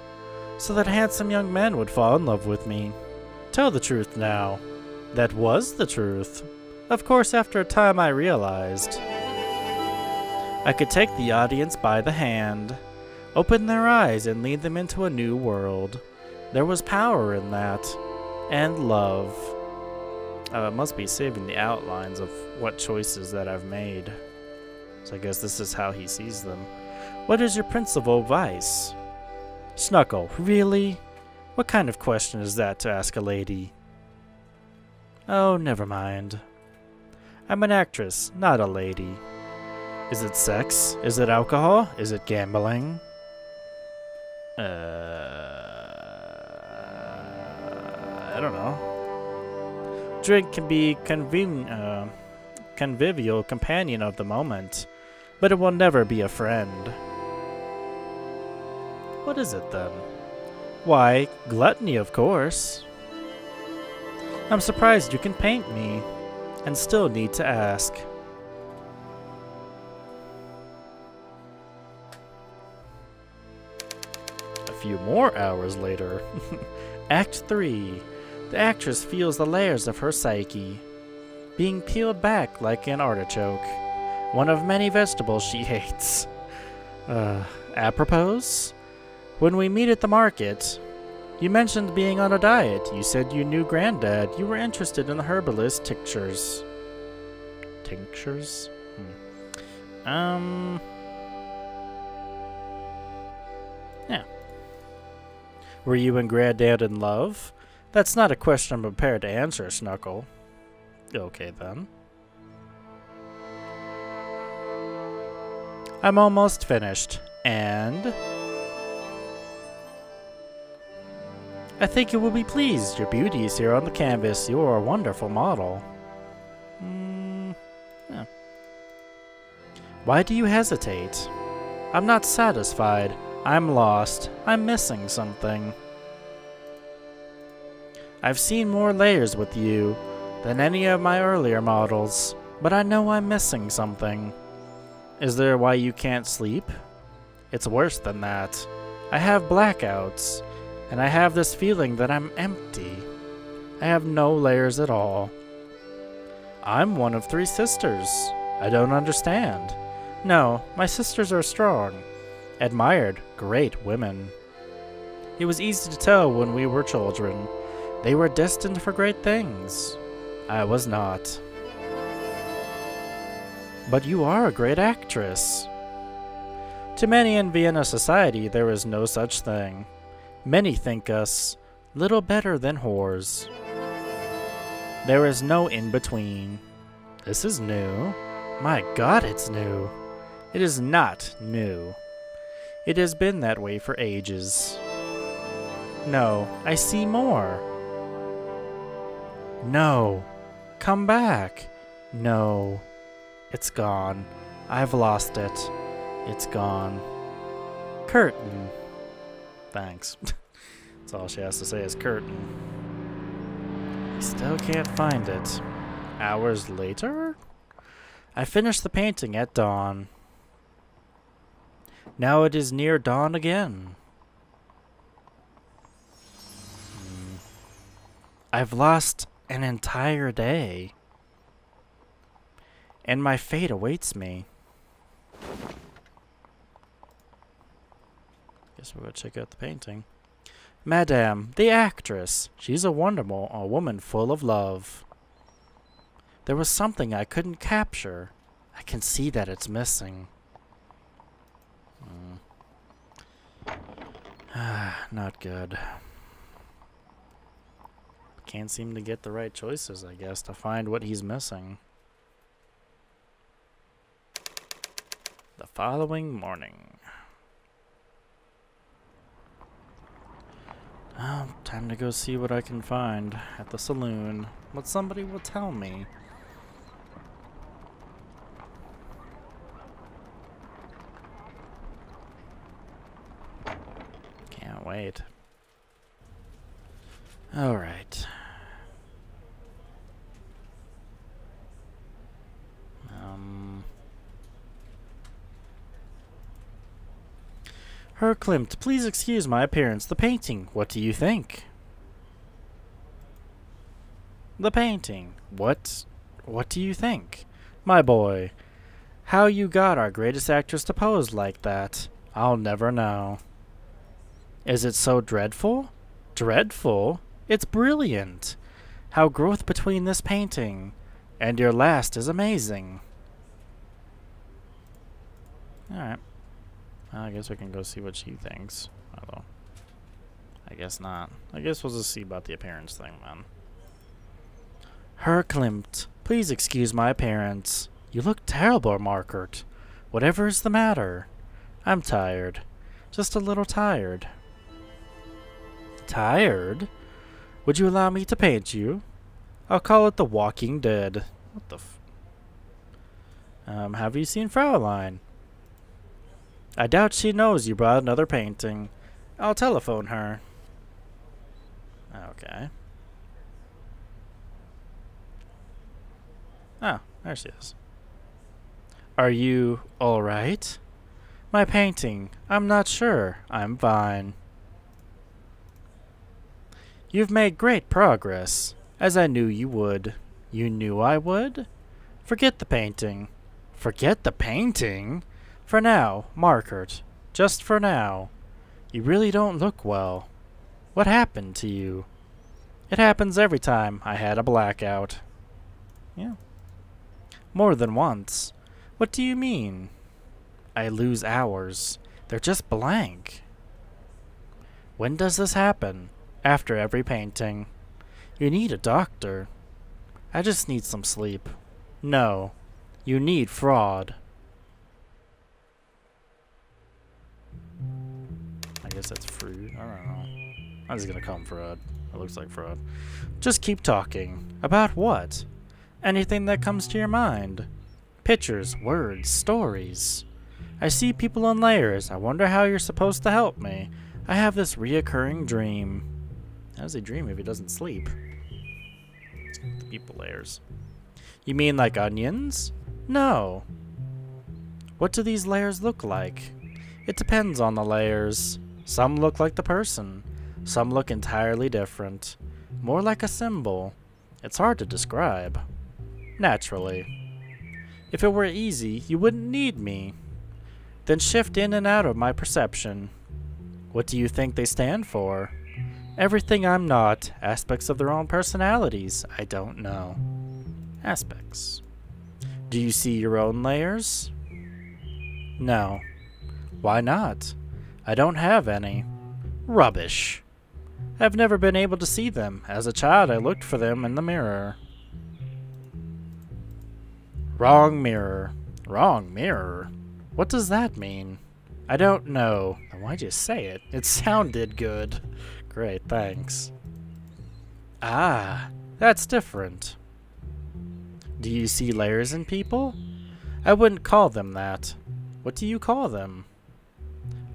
So that handsome young men would fall in love with me. Tell the truth now. That was the truth. Of course, after a time I realized I could take the audience by the hand, open their eyes and lead them into a new world. There was power in that. And love. Must be saving the outlines of what choices that I've made. So I guess this is how he sees them. What is your principal vice? Snuckle, really? What kind of question is that to ask a lady? Oh, never mind. I'm an actress, not a lady. Is it sex? Is it alcohol? Is it gambling? I don't know. Drink can be convivial companion of the moment, but it will never be a friend. What is it then? Why, gluttony, of course. I'm surprised you can paint me, and still need to ask. A few more hours later. Act 3. The actress feels the layers of her psyche, being peeled back like an artichoke, one of many vegetables she hates. Apropos? When we meet at the market, you mentioned being on a diet. You said you knew Granddad. You were interested in the herbalist tinctures. Tinctures? Yeah. Were you and Granddad in love? That's not a question I'm prepared to answer, Snuckle. Okay, then. I'm almost finished, and I think you will be pleased. Your beauty is here on the canvas. You are a wonderful model. Yeah. Why do you hesitate? I'm not satisfied. I'm lost. I'm missing something. I've seen more layers with you than any of my earlier models, but I know I'm missing something. Is there why you can't sleep? It's worse than that. I have blackouts, and I have this feeling that I'm empty. I have no layers at all. I'm one of 3 sisters. I don't understand. No, my sisters are strong. Admired, great women. It was easy to tell when we were children. They were destined for great things. I was not. But you are a great actress. To many in Vienna society, there is no such thing. Many think us little better than whores. There is no in-between. This is new. My God, it's new. It is not new. It has been that way for ages. No, I see more. No. Come back. No. It's gone. I've lost it. It's gone. Curtain. Thanks. That's all she has to say is curtain. I still can't find it. Hours later? I finished the painting at dawn. Now it is near dawn again. I've lost an entire day. And my fate awaits me. Guess we'll go check out the painting. Madame, the actress. She's a wonderful, a woman full of love. There was something I couldn't capture. I can see that it's missing. Not good. Can't seem to get the right choices, I guess, to find what he's missing. The following morning. Oh, time to go see what I can find at the saloon. What somebody will tell me. Can't wait. Alright. Herr Klimt, please excuse my appearance. The painting, what do you think? The painting, what do you think? My boy, how you got our greatest actress to pose like that, I'll never know. Is it so dreadful? Dreadful? It's brilliant. How growth between this painting and your last is amazing. Alright. I guess we can go see what she thinks. Although, I guess not. I guess we'll just see about the appearance thing, man. Herr Klimt, please excuse my appearance. You look terrible, Markert. Whatever is the matter? I'm tired. Just a little tired. Tired? Would you allow me to paint you? I'll call it The Walking Dead. What the have you seen Fraulein? I doubt she knows you brought another painting. I'll telephone her. Okay. Oh, there she is. Are you alright? My painting. I'm not sure. I'm fine. You've made great progress, as I knew you would. You knew I would? Forget the painting. Forget the painting? For now, Markert. Just for now. You really don't look well. What happened to you? It happens every time I had a blackout. Yeah. More than once. What do you mean? I lose hours. They're just blank. When does this happen? After every painting. You need a doctor. I just need some sleep. No. You need fraud. I guess that's fruit. I don't know. I'm just gonna call him fraud. It looks like fraud. Just keep talking. About what? Anything that comes to your mind. Pictures, words, stories. I see people in layers. I wonder how you're supposed to help me. I have this reoccurring dream. How does he dream if he doesn't sleep? The people layers. You mean like onions? No. What do these layers look like? It depends on the layers. Some look like the person. Some look entirely different. More like a symbol. It's hard to describe. Naturally. If it were easy, you wouldn't need me. Then shift in and out of my perception. What do you think they stand for? Everything I'm not. Aspects of their own personalities. I don't know. Aspects. Do you see your own layers? No. Why not? I don't have any. Rubbish. I've never been able to see them. As a child, I looked for them in the mirror. Wrong mirror. Wrong mirror? What does that mean? I don't know. Why'd you say it? It sounded good. Great, thanks. Ah, that's different. Do you see layers in people? I wouldn't call them that. What do you call them?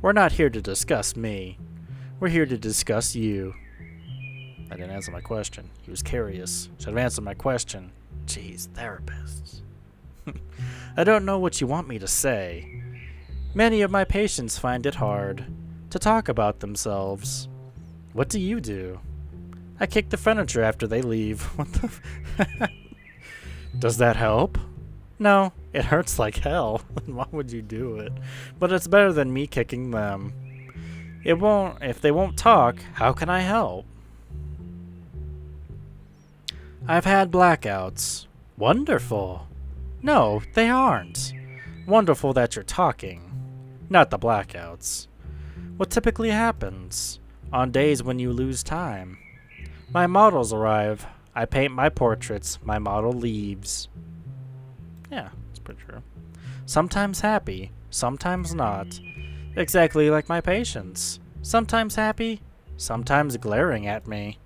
We're not here to discuss me. We're here to discuss you. I didn't answer my question. He was curious. Should have answered my question. Jeez, therapists. I don't know what you want me to say. Many of my patients find it hard to talk about themselves. What do you do? I kick the furniture after they leave. What the Does that help? No, it hurts like hell. Why would you do it? But it's better than me kicking them. If they won't talk, how can I help? I've had blackouts. Wonderful. No, they aren't. Wonderful that you're talking. Not the blackouts. What typically happens on days when you lose time? My models arrive. I paint my portraits. My model leaves. Yeah, it's pretty true. Sometimes happy, sometimes not. Exactly like my patients. Sometimes happy, sometimes glaring at me,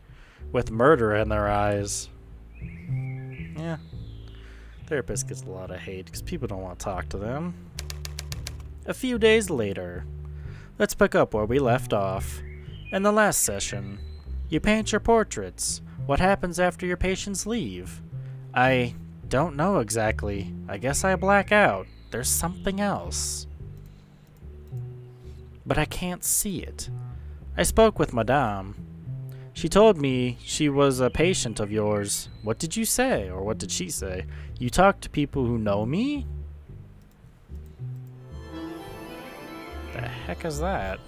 with murder in their eyes. Yeah. Therapist gets a lot of hate because people don't want to talk to them. A few days later. Let's pick up where we left off. In the last session, you paint your portraits. What happens after your patients leave? I don't know exactly. I guess I black out. There's something else. But I can't see it. I spoke with Madame. She told me she was a patient of yours. What did you say? Or what did she say? You talk to people who know me? The heck is that?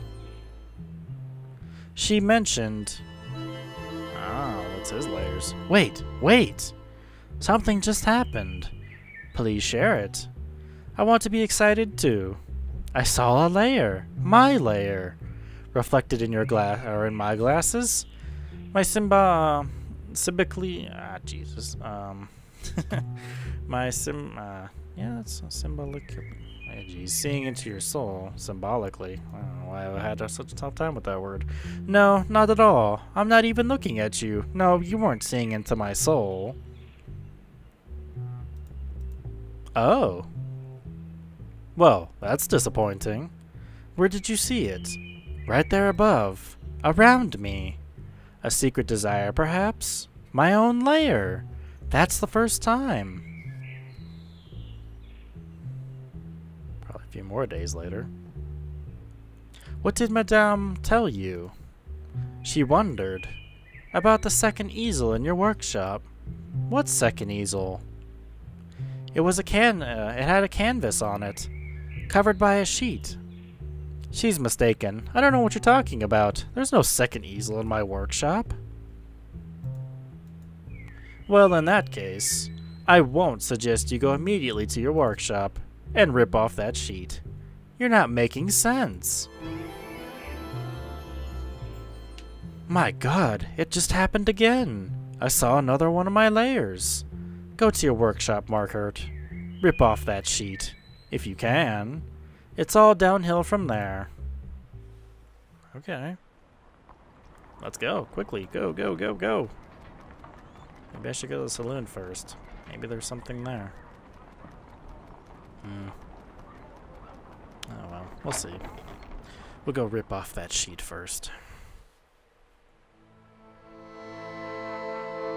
She mentioned... Ah, that's his layers. Wait! Something just happened. Please share it. I want to be excited too. I saw a layer. My layer. Reflected in your glass, or in my glasses. My symbically... Ah, Jesus. Yeah, that's symbolic... Geez, seeing into your soul, symbolically. I don't know why I had such a tough time with that word. No, not at all. I'm not even looking at you. No, you weren't seeing into my soul. Oh. Well, that's disappointing. Where did you see it? Right there above. Around me. A secret desire, perhaps? My own lair. That's the first time. Probably a few more days later. What did Madame tell you? She wondered. About the second easel in your workshop. What second easel? It was it had a canvas on it, covered by a sheet. She's mistaken. I don't know what you're talking about. There's no second easel in my workshop. Well, in that case, I won't suggest you go immediately to your workshop and rip off that sheet. You're not making sense. My God, it just happened again. I saw another one of my layers. Go to your workshop, Markhurt. Rip off that sheet, if you can. It's all downhill from there. Okay. Let's go, quickly. Go. Maybe I should go to the saloon first. Maybe there's something there. Oh well, we'll see. We'll go rip off that sheet first.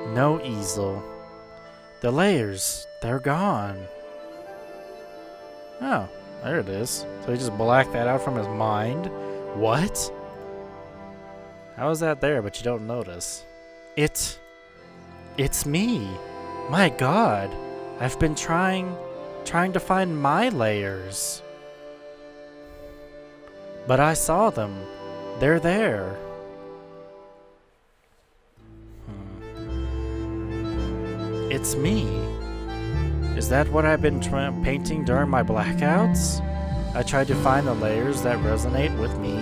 No easel. The layers, they're gone. Oh, there it is. So he just blacked that out from his mind? What? How is that there, but you don't notice? It's me. My God. I've been trying to find my layers. But I saw them. They're there. It's me. Is that what I've been painting during my blackouts? I tried to find the layers that resonate with me.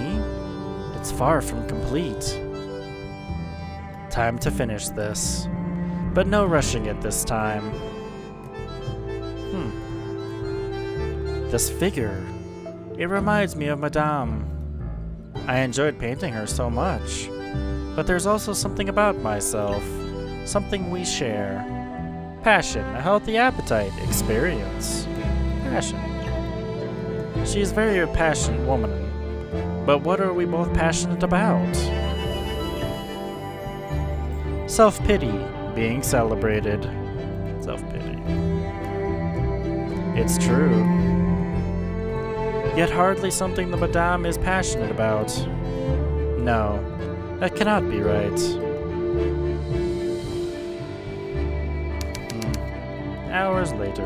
It's far from complete. Time to finish this. But no rushing it this time. This figure. It reminds me of Madame. I enjoyed painting her so much. But there's also something about myself. Something we share. Passion, a healthy appetite, experience. Passion. She is a very passionate woman. But what are we both passionate about? Self-pity, being celebrated. Self-pity. It's true. Yet hardly something the Madame is passionate about. No, that cannot be right. Hours later.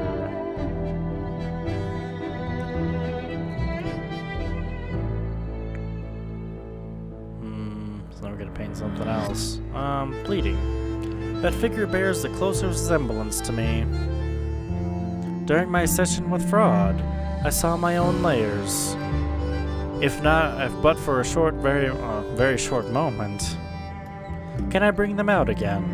So now we're gonna paint something else. Pleading. That figure bears the closest resemblance to me. During my session with Fraud, I saw my own layers. If but for a short, very short moment. Can I bring them out again?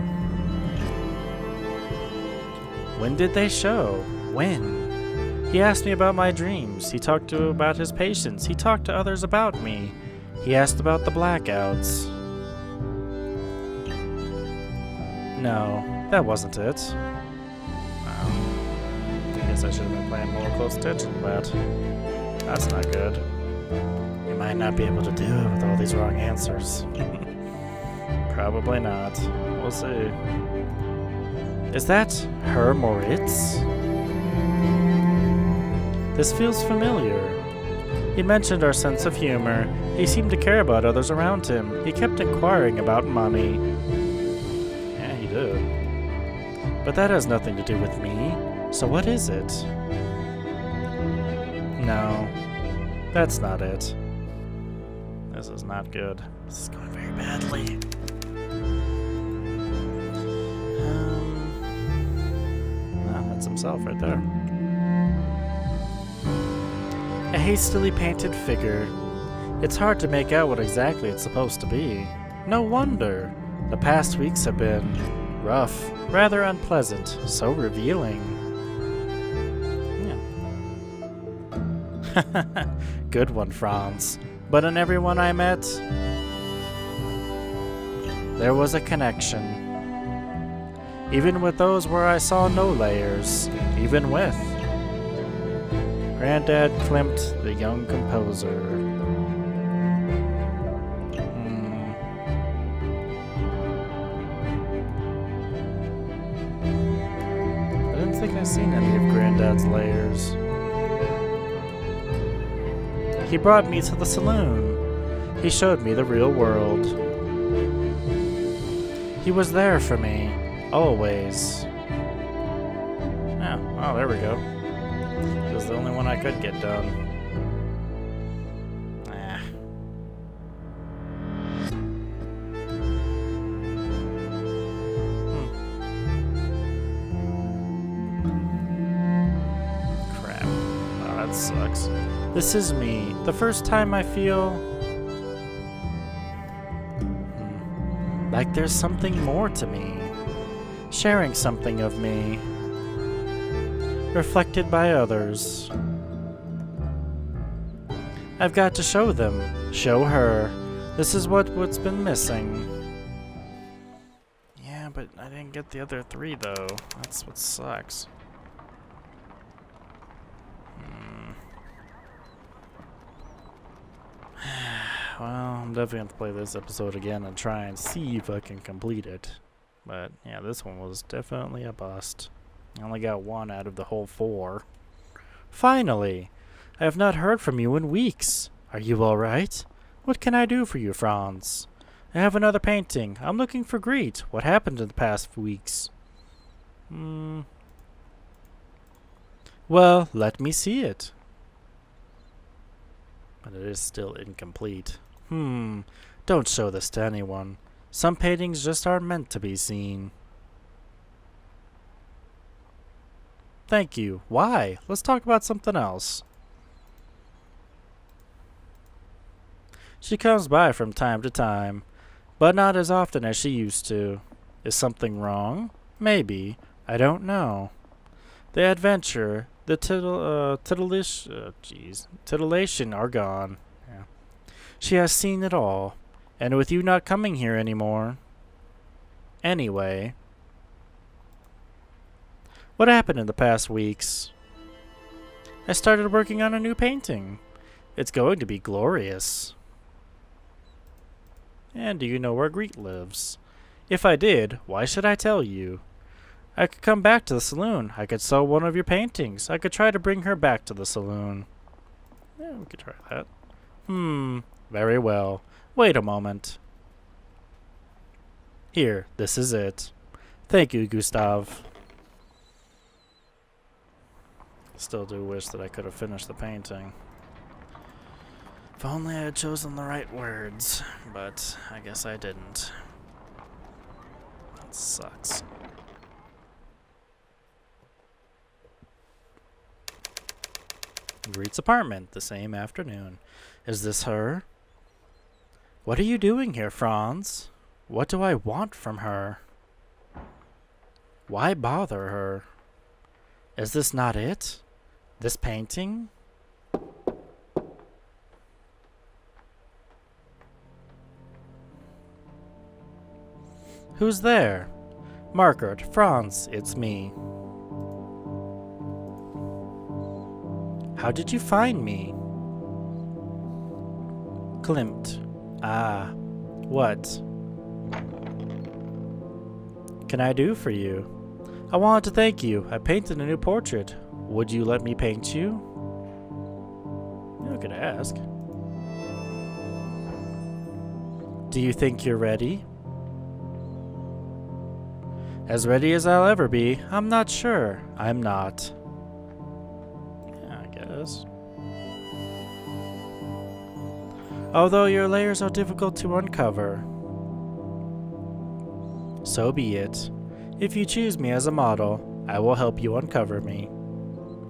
When did they show? When? He asked me about my dreams. He talked about his patients. He talked to others about me. He asked about the blackouts. No, that wasn't it. I guess I should have been paying more close attention to that. That's not good. Am might not be able to do it with all these wrong answers. Probably not. We'll see. Is that Herr Moritz? This feels familiar. He mentioned our sense of humor. He seemed to care about others around him. He kept inquiring about money. Yeah, he did. But that has nothing to do with me. So what is it? No, that's not it. This is not good. This is going very badly. That's himself right there. A hastily painted figure. It's hard to make out what exactly it's supposed to be. No wonder. The past weeks have been rough, rather unpleasant, so revealing. Yeah. Good one, Franz. But in everyone I met, there was a connection. Even with those where I saw no layers, even with Granddad Klimt, the young composer. I didn't think I'd seen any of Granddad's layers. He brought me to the saloon. He showed me the real world. He was there for me, always. Oh, there we go. It was the only one I could get done. Crap. Oh, that sucks. This is me. The first time I feel like there's something more to me. Sharing something of me. Reflected by others. I've got to show them. Show her. This is what's been missing. Yeah, but I didn't get the other three, though. That's what sucks. Well, I'm definitely going to have to play this episode again and try and see if I can complete it. But, yeah, this one was definitely a bust. I only got 1 out of the whole 4. Finally! I have not heard from you in weeks. Are you alright? What can I do for you, Franz? I have another painting. I'm looking for Greet. What happened in the past weeks? Well, let me see it. But it is still incomplete. Don't show this to anyone. Some paintings just aren't meant to be seen. Thank you. Why? Let's talk about something else. She comes by from time to time, but not as often as she used to. Is something wrong? Maybe. I don't know. The adventure, the titillation are gone. Yeah. She has seen it all, and with you not coming here anymore. Anyway. What happened in the past weeks? I started working on a new painting. It's going to be glorious. And do you know where Greet lives? If I did, why should I tell you? I could come back to the saloon. I could sell one of your paintings. I could try to bring her back to the saloon. Yeah, we could try that. Very well. Wait a moment. Here, this is it. Thank you, Gustav. Still do wish that I could have finished the painting. If only I had chosen the right words, but I guess I didn't. That sucks. Greet's apartment the same afternoon. Is this her? What are you doing here, Franz? What do I want from her? Why bother her? Is this not it? This painting? Who's there? Margaret, Franz, it's me. How did you find me? Klimt. Ah, what can I do for you? I wanted to thank you. I painted a new portrait. Would you let me paint you? You could ask. Do you think you're ready? As ready as I'll ever be. I'm not sure. I'm not. Yeah, I guess. Although your layers are difficult to uncover. So be it. If you choose me as a model, I will help you uncover me.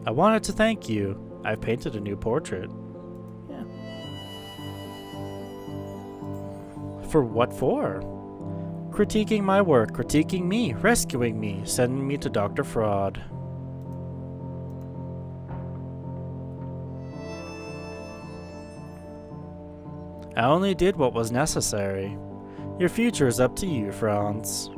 I wanted to thank you. I've painted a new portrait. Yeah. For what for? Critiquing my work, critiquing me, rescuing me, sending me to Dr. Fraud. I only did what was necessary. Your future is up to you, Franz.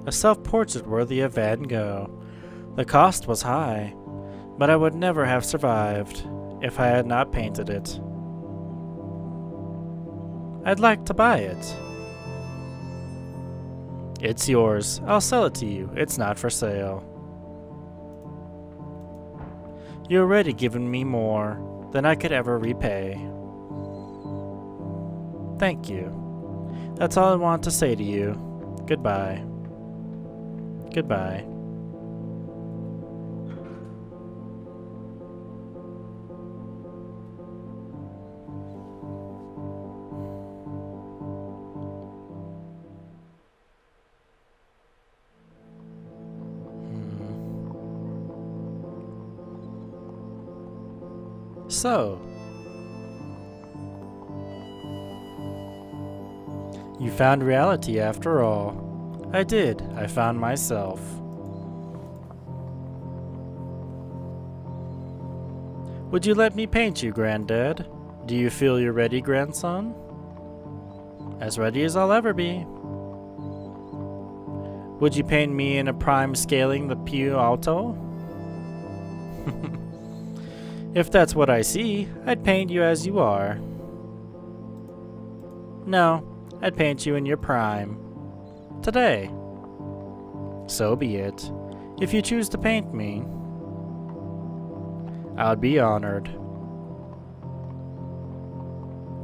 A self-portrait worthy of Van Gogh. The cost was high, but I would never have survived if I had not painted it. I'd like to buy it. It's yours. I'll sell it to you. It's not for sale. You've already given me more than I could ever repay. Thank you. That's all I want to say to you. Goodbye. Goodbye. So, you found reality after all. I did. I found myself. Would you let me paint you, Granddad? Do you feel you're ready, grandson? As ready as I'll ever be. Would you paint me in a prime scaling the più alto? If that's what I see, I'd paint you as you are. No, I'd paint you in your prime. Today. So be it. If you choose to paint me, I'd be honored.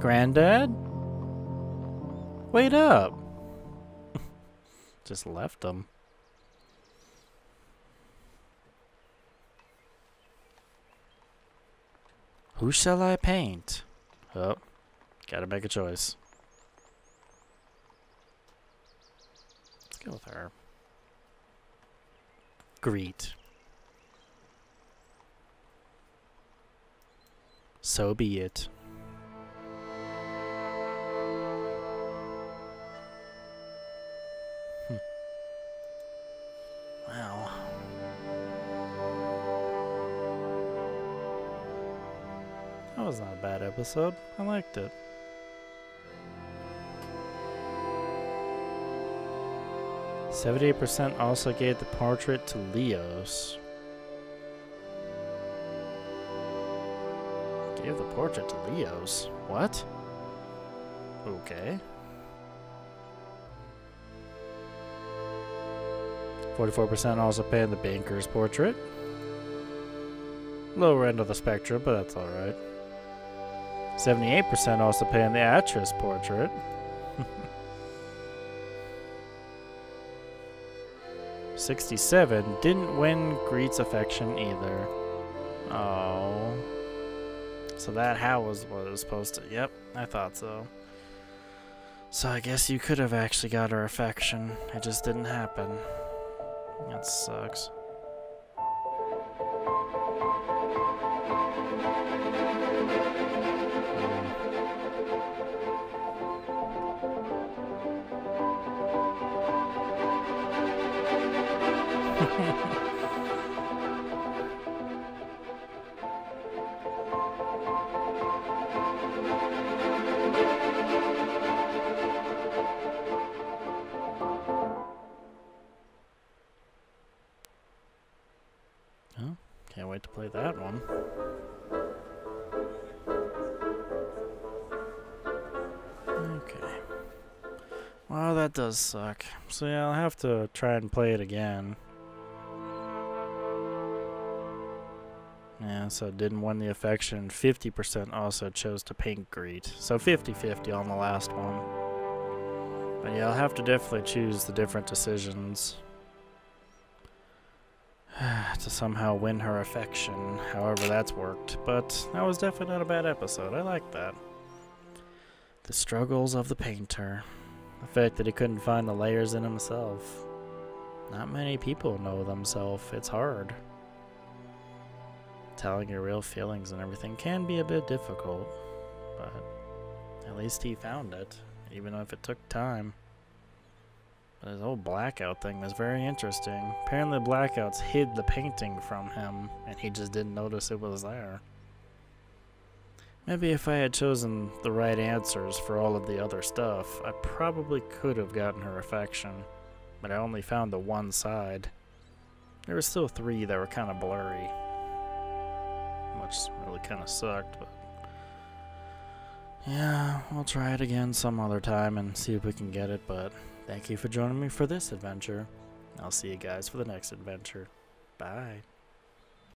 Granddad? Wait up. Just left him. Who shall I paint? Oh, gotta make a choice. Let's go with her. Greet. So be it. Wow. That was not a bad episode. I liked it. %78% also gave the portrait to Leos. Gave the portrait to Leos? What? Okay. 44% also paid the banker's portrait. Lower end of the spectrum, but that's alright. 78% also paying the actress portrait. 67 didn't win Greet's affection either. Oh. So that how was what it was supposed to. Yep, I thought so. So I guess you could have actually got her affection. It just didn't happen. That sucks. Can't wait to play that one. Okay. Well, that does suck. So yeah, I'll have to try and play it again. Yeah, so didn't win the affection. 50% also chose to pink greet. So 50-50 on the last one. But yeah, I'll have to definitely choose the different decisions to somehow win her affection, however that's worked. But that was definitely not a bad episode. I like that. The struggles of the painter. The fact that he couldn't find the layers in himself. Not many people know themselves. It's hard. Telling your real feelings and everything can be a bit difficult, but at least he found it, even if it took time. But his whole blackout thing was very interesting. Apparently blackouts hid the painting from him, and he just didn't notice it was there. Maybe if I had chosen the right answers for all of the other stuff, I probably could have gotten her affection, but I only found the one side. There were still 3 that were kind of blurry, which really kind of sucked, but yeah, we'll try it again some other time and see if we can get it. But thank you for joining me for this adventure. I'll see you guys for the next adventure. Bye.